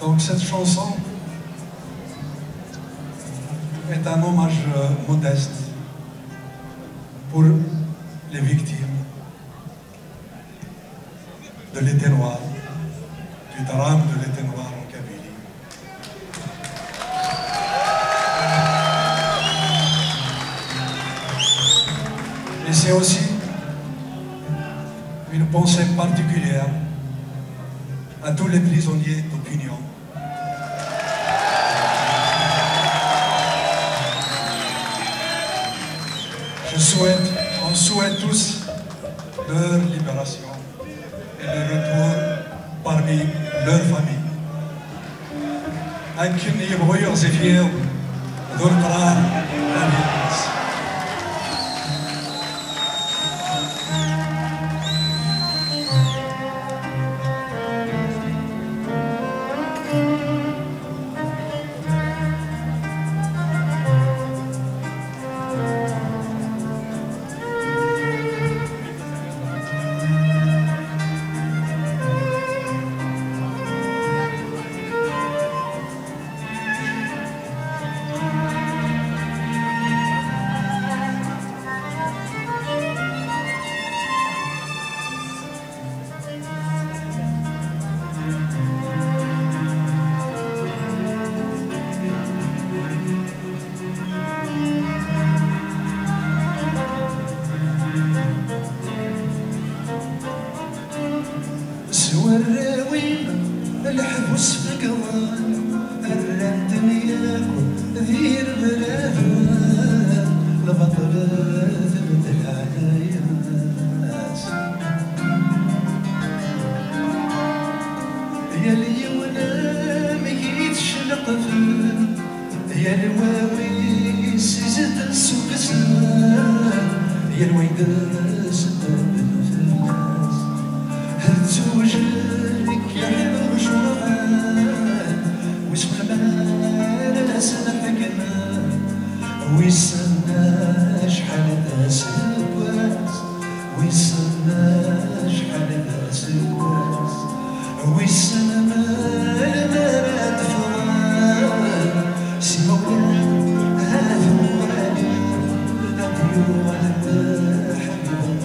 Donc cette chanson est un hommage modeste pour les victimes de l'été noir, du drame de l'été noir en Kabylie. Et c'est aussi une pensée particulière à tous les prisonniers d'opinion. On souhaite tous leur libération et le retour parmi leur famille. لكن يبغوا يغزفير ذو القرار الناس. الراوي الحبس فقران الردني ذير بلاد البطل ثبت العدايات يا اليونا مكيت شلق يا الواوي سجد السوق سلام يا الويداس توجهك يا حلو شرعان واسمع معانا سنحكنا ويستنى شحال ناس الواس ويستنى شحال ناس الواس ويستنى ما تفران سي مولاي هذا هو علي أديو على حبيب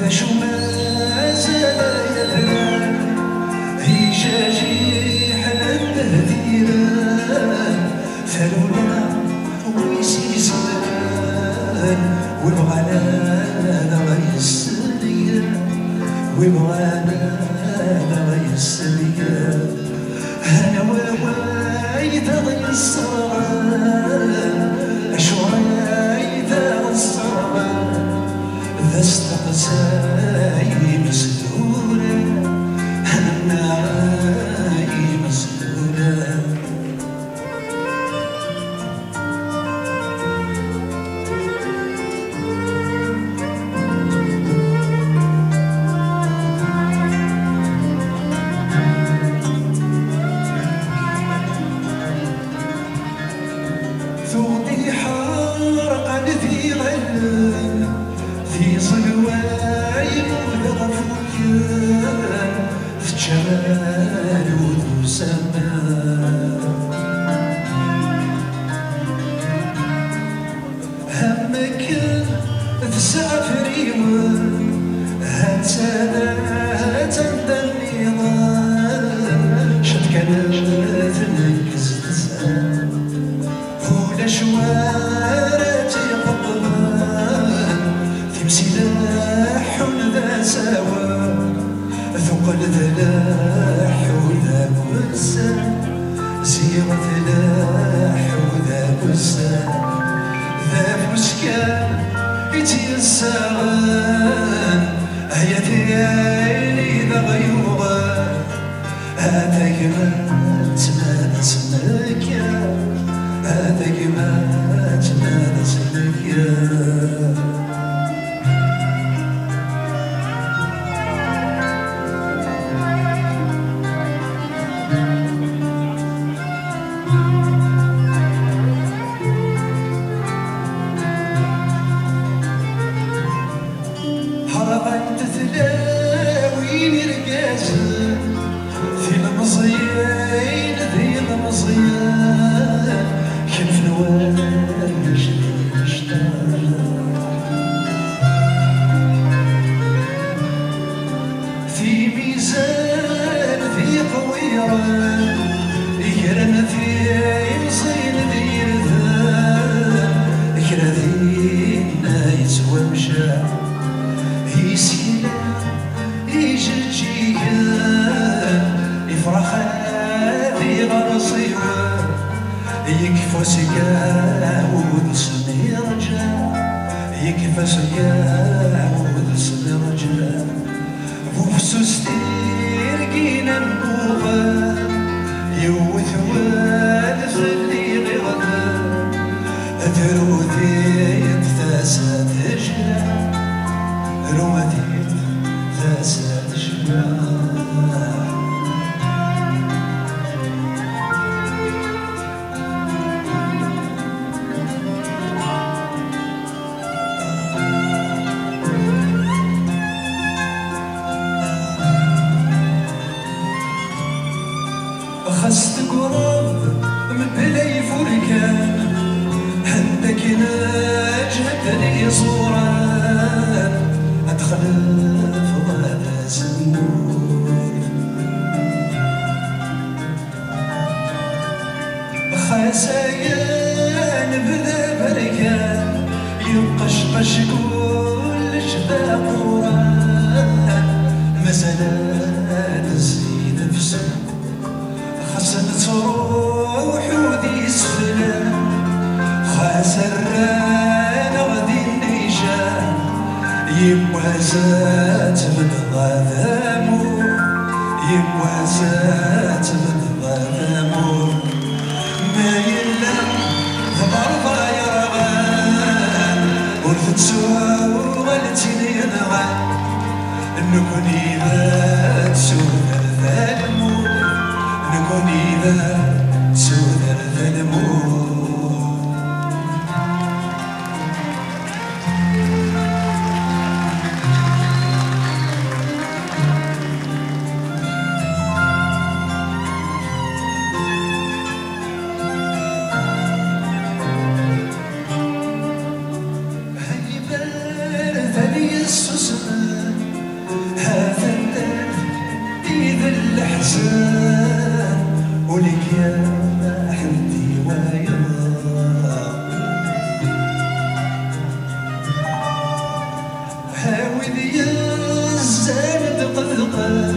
ذا شو ما زال يدران هيجاجي حنا التهديران ثلونا ويسي زمان ويبغانا غيسليا ويبغانا غيسليا انا وايد غيسران اشوايد غيسران ذا استقساي مسدورة أنا مسدورة ثوبي حارق عن ذي غلان في صلواي مبلغ فكان في جمال وذو سمان همك تسافر يوم هتسادات النظام شد كانت نكز تسال ولا شوارع تيقضان في مسلاح وذا سوا ثقل ذلاح وذا كسان زيرة ذلاح وذا كسان ذا مسكان يتيسران هيا هذاك ما تمارسلك يا هذاك ما تمارسلك يا حرقت تلاوين رقاسة في المصيان ذي المصيان كيف نواجه الشطار في ميزان ذي طويران يرن في مصين ذي رذان كرا ذينا يسوى مشاع يسينا يجيجيا يفرح هذي غرصيها يكفى سكا ودسني رجا يكفى سكا ودسني رجا وفسوستي رقينا النوغا يوث والف اللي غدا دروثي تثاسات جلا رومتي ثاسات جلا خست قرب من بلاي فركان عندك نجهد لي صوران ادخل في هذا النور خسايان بذا بركان يقشقش كل شذا قران مثلا تزيد نفسك خسن تروح ودي سفلان خسران غدي النيشان يبقى زات بالظلامو يبقى زات بالظلامو ما يلا ضربة يا رغان ورثت سوا ولتني نغان نكوني ذات سوى الظلمو نكون إذا سود الظلمون هاي بارثني السوسن هذا الدرب إذا الأحزان ولك يا حمدي ويا حاول يا الزاد قلقا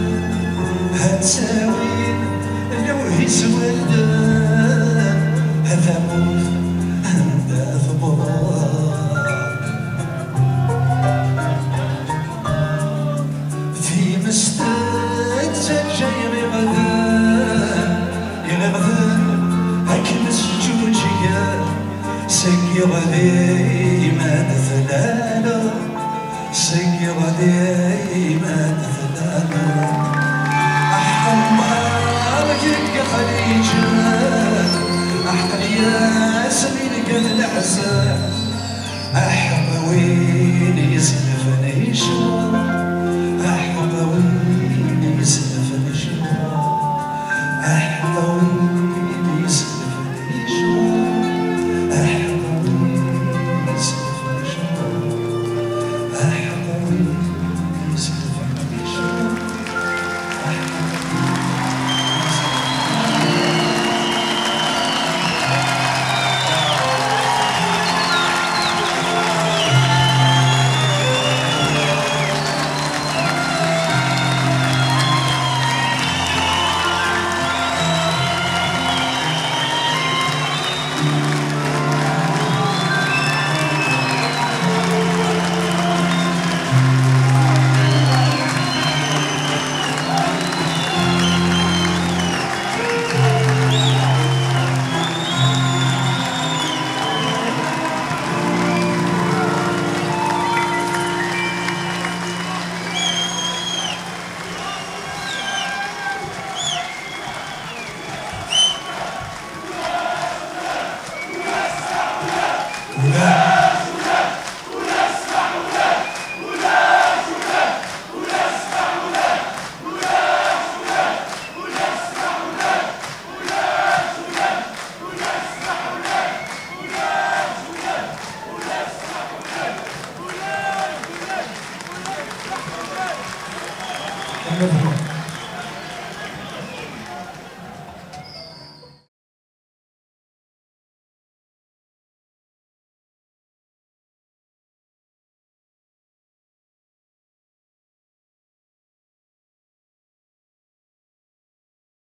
هتساوي لو يسوى الدان هذا موت هذا ضباب في مستد جاي غذان هكنس جوجيا سقي غذي ما نثلالا سقي غذي ما نثلالا أحقم مارك خليجا أحقم يا سمين قد العزاء أحق وين يسلفني شوى أحق وين يسلفني شوى أحضر يسلفني شوى أحضر يسلفني شوى أحضر يسلفني شوى مبروك.